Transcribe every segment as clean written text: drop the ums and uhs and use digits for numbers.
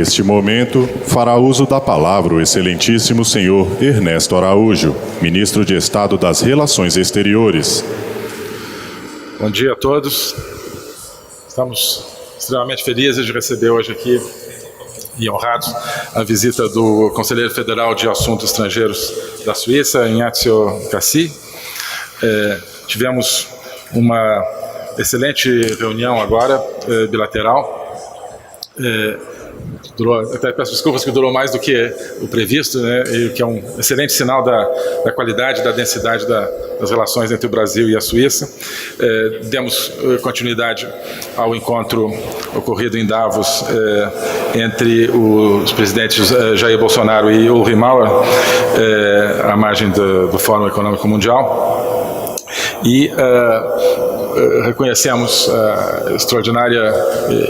Neste momento, fará uso da palavra o excelentíssimo senhor Ernesto Araújo, ministro de Estado das Relações Exteriores. Bom dia a todos. Estamos extremamente felizes de receber hoje aqui e honrados a visita do Conselheiro Federal de Assuntos Estrangeiros da Suíça, Ignazio Cassi. Tivemos uma excelente reunião agora, bilateral. Até peço desculpas que durou mais do que o previsto, né, e que é um excelente sinal da qualidade, da densidade das relações entre o Brasil e a Suíça. Demos continuidade ao encontro ocorrido em Davos entre os presidentes Jair Bolsonaro e Ulrich Maurer, à margem do Fórum Econômico Mundial. E reconhecemos a extraordinária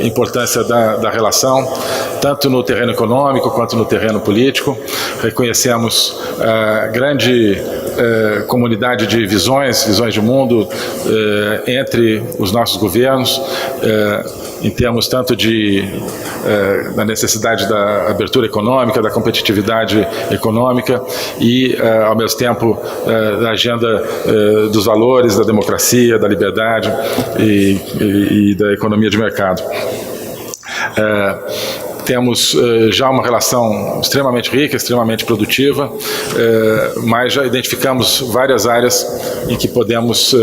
importância da relação, tanto no terreno econômico quanto no terreno político. Reconhecemos a grande comunidade de visões de mundo entre os nossos governos, em termos tanto da necessidade da abertura econômica, da competitividade econômica e, ao mesmo tempo, da agenda dos valores, da democracia, da liberdade e da economia de mercado. Temos já uma relação extremamente rica, extremamente produtiva, mas já identificamos várias áreas em que podemos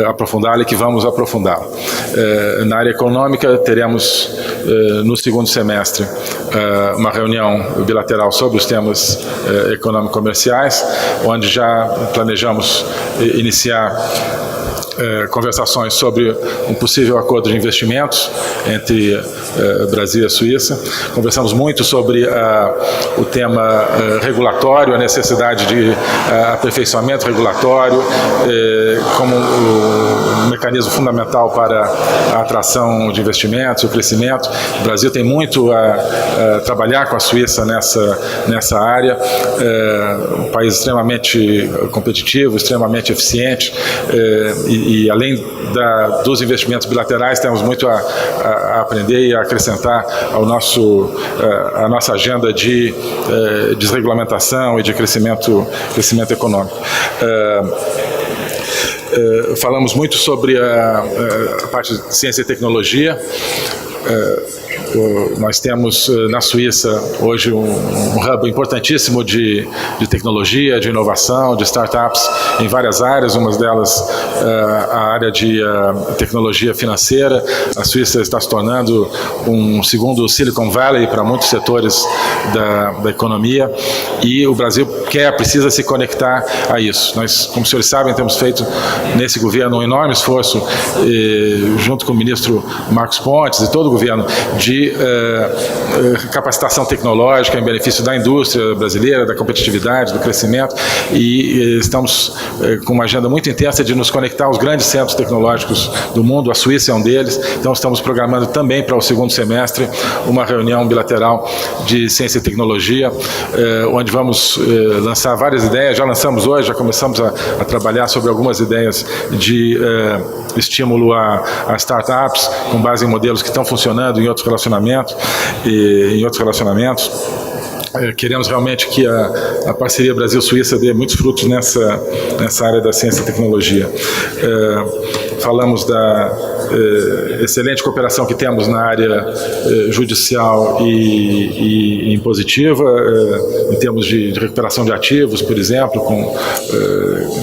aprofundá-la e que vamos aprofundá-la. Na área econômica, teremos no segundo semestre uma reunião bilateral sobre os temas econômico-comerciais, onde já planejamos iniciar conversações sobre um possível acordo de investimentos entre Brasil e a Suíça. Conversamos muito sobre o tema regulatório, a necessidade de aperfeiçoamento regulatório como um mecanismo fundamental para a atração de investimentos, o crescimento. O Brasil tem muito a trabalhar com a Suíça nessa área, um país extremamente competitivo, extremamente eficiente, e além dos investimentos bilaterais, temos muito a aprender e a acrescentar à nossa agenda de desregulamentação e de crescimento econômico. Falamos muito sobre a parte de ciência e tecnologia. Nós temos na Suíça hoje um hub importantíssimo de tecnologia, de inovação, de startups em várias áreas, uma delas a área de tecnologia financeira. A Suíça está se tornando um segundo Silicon Valley para muitos setores da economia, e o Brasil precisa se conectar a isso. Nós, como os senhores sabem, temos feito nesse governo um enorme esforço, junto com o ministro Marcos Pontes e todo o governo, de capacitação tecnológica em benefício da indústria brasileira, da competitividade, do crescimento, e estamos com uma agenda muito intensa de nos conectar aos grandes centros tecnológicos do mundo. A Suíça é um deles, então estamos programando também para o segundo semestre uma reunião bilateral de ciência e tecnologia, onde vamos lançar várias ideias. Já lançamos hoje, já começamos a trabalhar sobre algumas ideias de estímulo a startups com base em modelos que estão funcionando em outros relacionamentos. Queremos realmente que a parceria Brasil-Suíça dê muitos frutos nessa área da ciência e tecnologia. Falamos da excelente cooperação que temos na área judicial e impositiva, em termos de recuperação de ativos, por exemplo,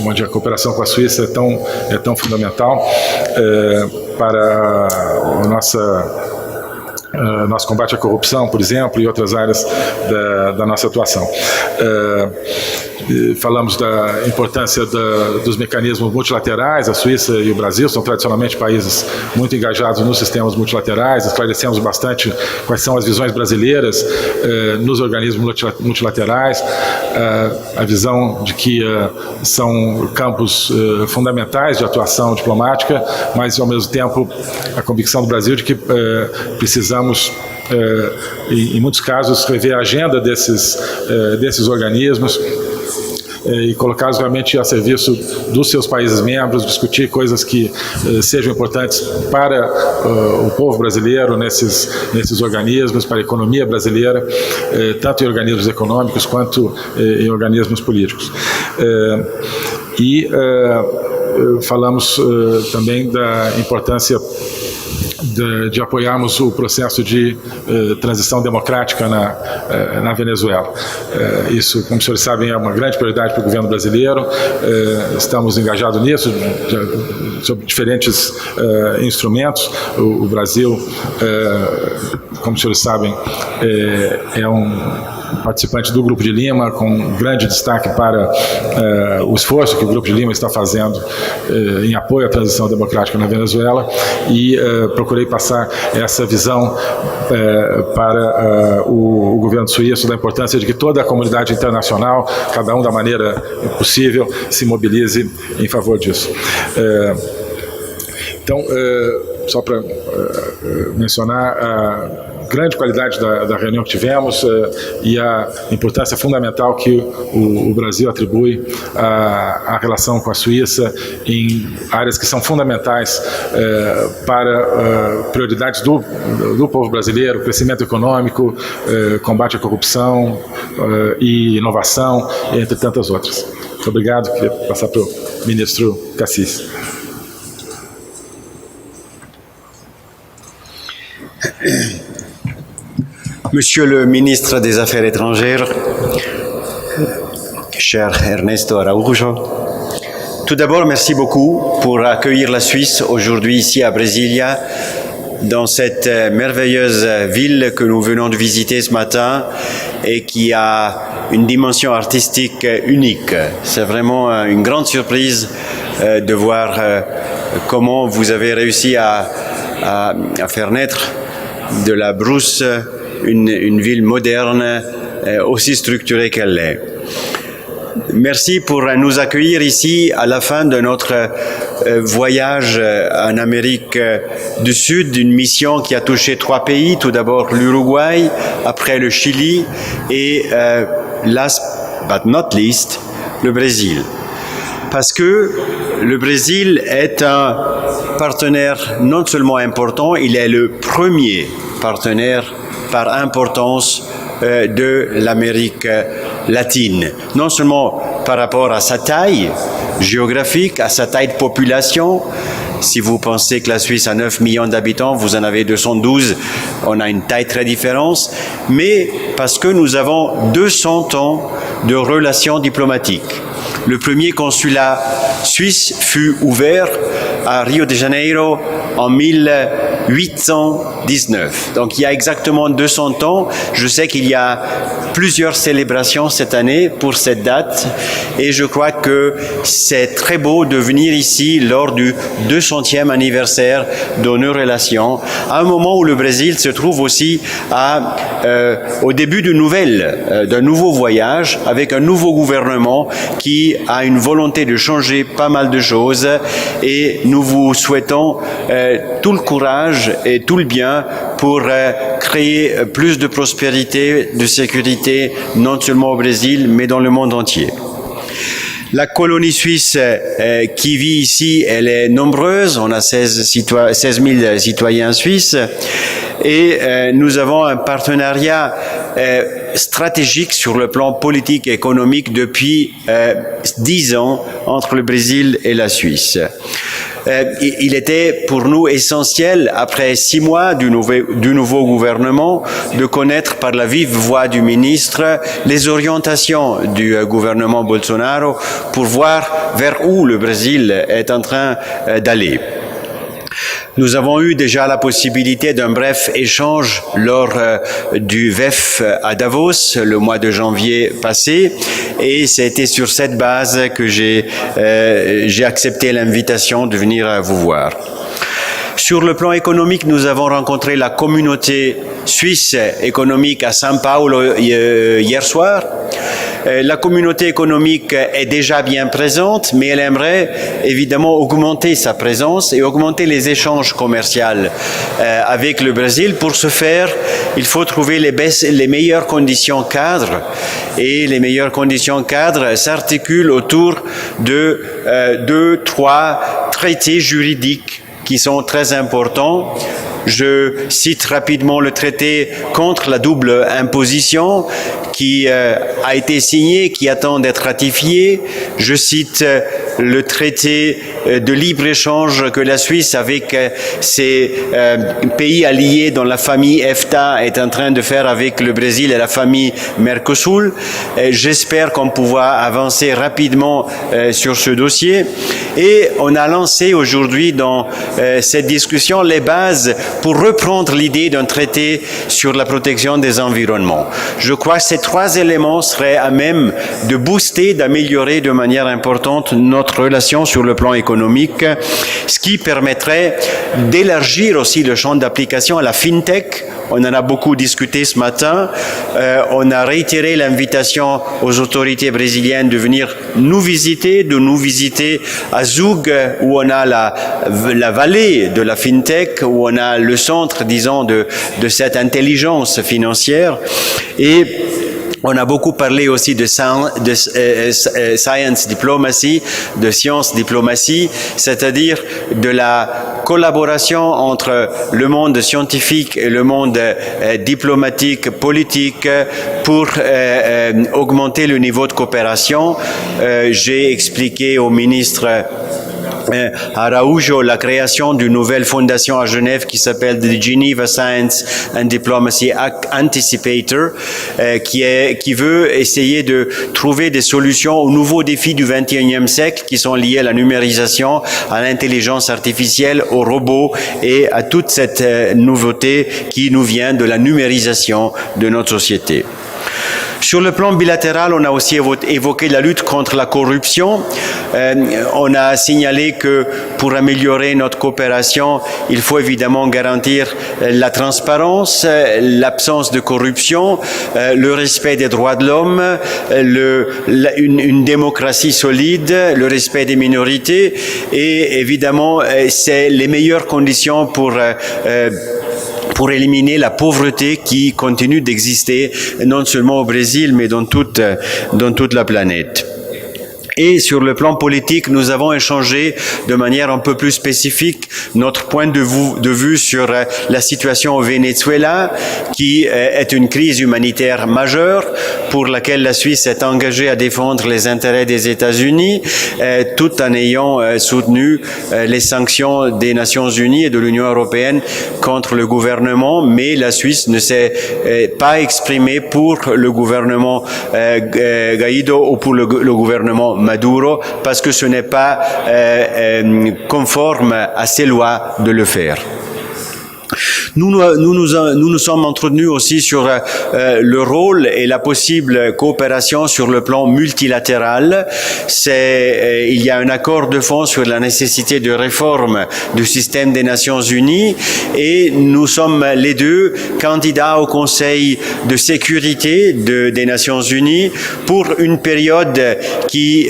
onde a cooperação com a Suíça é tão fundamental para o nosso combate à corrupção, por exemplo, e outras áreas da nossa atuação. Falamos da importância dos mecanismos multilaterais. A Suíça e o Brasil são tradicionalmente países muito engajados nos sistemas multilaterais. Esclarecemos bastante quais são as visões brasileiras nos organismos multilaterais, a visão de que são campos fundamentais de atuação diplomática, mas, ao mesmo tempo, a convicção do Brasil de que precisamos, em muitos casos, rever a agenda desses organismos, e colocá-los realmente a serviço dos seus países membros, discutir coisas que sejam importantes para o povo brasileiro nesses organismos, para a economia brasileira, tanto em organismos econômicos quanto em organismos políticos. Falamos também da importância de apoiarmos o processo de transição democrática na Venezuela. Isso, como os senhores sabem, é uma grande prioridade para o governo brasileiro. Estamos engajados nisso, sob diferentes instrumentos. O Brasil, como os senhores sabem, é um participante do Grupo de Lima, com grande destaque para o esforço que o Grupo de Lima está fazendo em apoio à transição democrática na Venezuela, e procurei passar essa visão para o governo suíço da importância de que toda a comunidade internacional, cada um da maneira possível, se mobilize em favor disso. Então, só para mencionar a grande qualidade da reunião que tivemos e a importância fundamental que o Brasil atribui à relação com a Suíça em áreas que são fundamentais para prioridades do povo brasileiro: crescimento econômico, combate à corrupção e inovação, entre tantas outras. Muito obrigado. Queria passar para o ministro Cassis. Monsieur le ministre des Affaires étrangères, cher Ernesto Araújo, tout d'abord, merci beaucoup pour accueillir la Suisse aujourd'hui ici à Brasilia, dans cette merveilleuse ville que nous venons de visiter ce matin et qui a une dimension artistique unique. C'est vraiment une grande surprise de voir comment vous avez réussi à faire naître de la brousse une ville moderne, aussi structurée qu'elle l'est. Merci pour nous accueillir ici à la fin de notre voyage en Amérique du Sud, une mission qui a touché 3 pays, tout d'abord l'Uruguay, après le Chili et last but not least, le Brésil. Parce que le Brésil est un partenaire non seulement important, il est le premier partenaire par importance de l'Amérique latine. Non seulement par rapport à sa taille géographique, à sa taille de population. Si vous pensez que la Suisse a 9 millions d'habitants, vous en avez 212, on a une taille très différente, mais parce que nous avons 200 ans de relations diplomatiques. Le premier consulat suisse fut ouvert à Rio de Janeiro en 1819. Donc il y a exactement 200 ans. Je sais qu'il y a plusieurs célébrations cette année pour cette date et je crois que c'est très beau de venir ici lors du 200e anniversaire de nos relations, à un moment où le Brésil se trouve aussi au début d'un nouveau voyage avec un nouveau gouvernement qui a une volonté de changer pas mal de choses et nous vous souhaitons tout le courage et tout le bien pour créer plus de prospérité, de sécurité, non seulement au Brésil, mais dans le monde entier. La colonie suisse qui vit ici, elle est nombreuse. On a 16 000 citoyens suisses et nous avons un partenariat stratégique sur le plan politique et économique depuis 10 ans entre le Brésil et la Suisse. Il était pour nous essentiel, après 6 mois du nouveau gouvernement, de connaître par la vive voix du ministre les orientations du gouvernement Bolsonaro pour voir vers où le Brésil est en train d'aller. Nous avons eu déjà la possibilité d'un bref échange lors du VEF à Davos le mois de janvier passé et c'était sur cette base que j'ai accepté l'invitation de venir vous voir. Sur le plan économique, nous avons rencontré la communauté suisse économique à São Paulo hier soir. La communauté économique est déjà bien présente, mais elle aimerait évidemment augmenter sa présence et augmenter les échanges commerciaux avec le Brésil. Pour ce faire, il faut trouver les meilleures conditions cadres, et les meilleures conditions cadres s'articulent autour de 2-3 traités juridiques qui sont très importants. Je cite rapidement le traité contre la double imposition qui a été signé, qui attend d'être ratifié. Je cite le traité de libre-échange que la Suisse, avec ses pays alliés dans la famille EFTA, est en train de faire avec le Brésil et la famille Mercosur. J'espère qu'on pourra avancer rapidement sur ce dossier. Et on a lancé aujourd'hui dans cette discussion les bases pour reprendre l'idée d'un traité sur la protection des environnements. Je crois que ces 3 éléments seraient à même de booster, d'améliorer de manière importante notre relation sur le plan économique, ce qui permettrait d'élargir aussi le champ d'application à la FinTech. On en a beaucoup discuté ce matin. On a réitéré l'invitation aux autorités brésiliennes de venir nous visiter, à Zug, où on a la vallée de la FinTech, où on a le centre, disons, de cette intelligence financière. Et on a beaucoup parlé aussi de science diplomacy, de science diplomatie, c'est-à-dire de la collaboration entre le monde scientifique et le monde diplomatique, politique, pour augmenter le niveau de coopération. J'ai expliqué au ministre Araújo la création d'une nouvelle fondation à Genève qui s'appelle The Geneva Science and Diplomacy Anticipator, qui veut essayer de trouver des solutions aux nouveaux défis du XXIe siècle qui sont liés à la numérisation, à l'intelligence artificielle, aux robots et à toute cette nouveauté qui nous vient de la numérisation de notre société. Sur le plan bilatéral, on a aussi évoqué la lutte contre la corruption. On a signalé que pour améliorer notre coopération, il faut évidemment garantir la transparence, l'absence de corruption, le respect des droits de l'homme, une démocratie solide, le respect des minorités et évidemment, c'est les meilleures conditions pour éliminer la pauvreté qui continue d'exister non seulement au Brésil, mais dans toute la planète. Et sur le plan politique, nous avons échangé de manière un peu plus spécifique notre point de vue sur la situation au Venezuela, qui est une crise humanitaire majeure pour laquelle la Suisse est engagée à défendre les intérêts des États-Unis, tout en ayant soutenu les sanctions des Nations Unies et de l'Union européenne contre le gouvernement, mais la Suisse ne s'est pas exprimée pour le gouvernement Guaido ou pour le gouvernement Maduro, parce que ce n'est pas conforme à ces lois de le faire. Nous nous sommes entretenus aussi sur le rôle et la possible coopération sur le plan multilatéral. Il y a un accord de fond sur la nécessité de réforme du système des Nations Unies et nous sommes les deux candidats au Conseil de sécurité des Nations Unies pour une période qui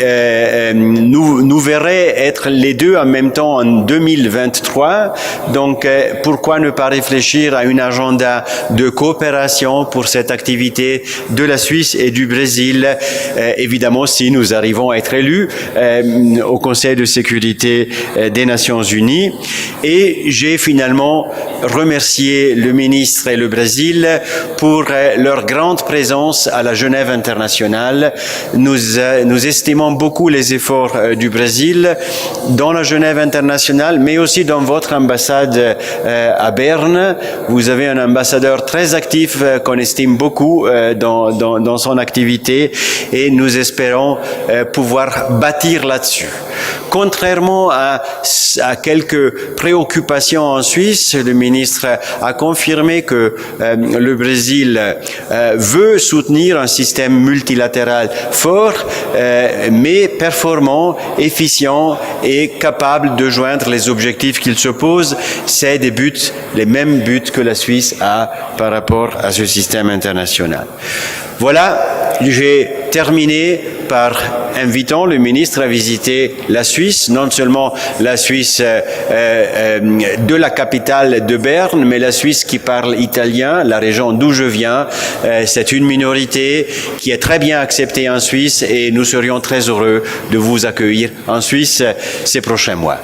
nous verrait être les deux en même temps en 2023. Donc, pourquoi ne pas réfléchir à un agenda de coopération pour cette activité de la Suisse et du Brésil, évidemment si nous arrivons à être élus au Conseil de sécurité des Nations Unies. Et j'ai finalement remercié le ministre et le Brésil pour leur grande présence à la Genève internationale. Nous estimons beaucoup les efforts du Brésil dans la Genève internationale, mais aussi dans votre ambassade à Berne. Vous avez un ambassadeur très actif qu'on estime beaucoup dans son activité et nous espérons pouvoir bâtir là-dessus. Contrairement à quelques préoccupations en Suisse, le ministre a confirmé que le Brésil veut soutenir un système multilatéral fort, mais performant, efficient et capable de joindre les objectifs qu'il se pose. C'est les mêmes buts que la Suisse a par rapport à ce système international. Voilà, j'ai terminé par invitant le ministre à visiter la Suisse, non seulement la Suisse de la capitale de Berne, mais la Suisse qui parle italien, la région d'où je viens. C'est une minorité qui est très bien acceptée en Suisse et nous serions très heureux de vous accueillir en Suisse ces prochains mois.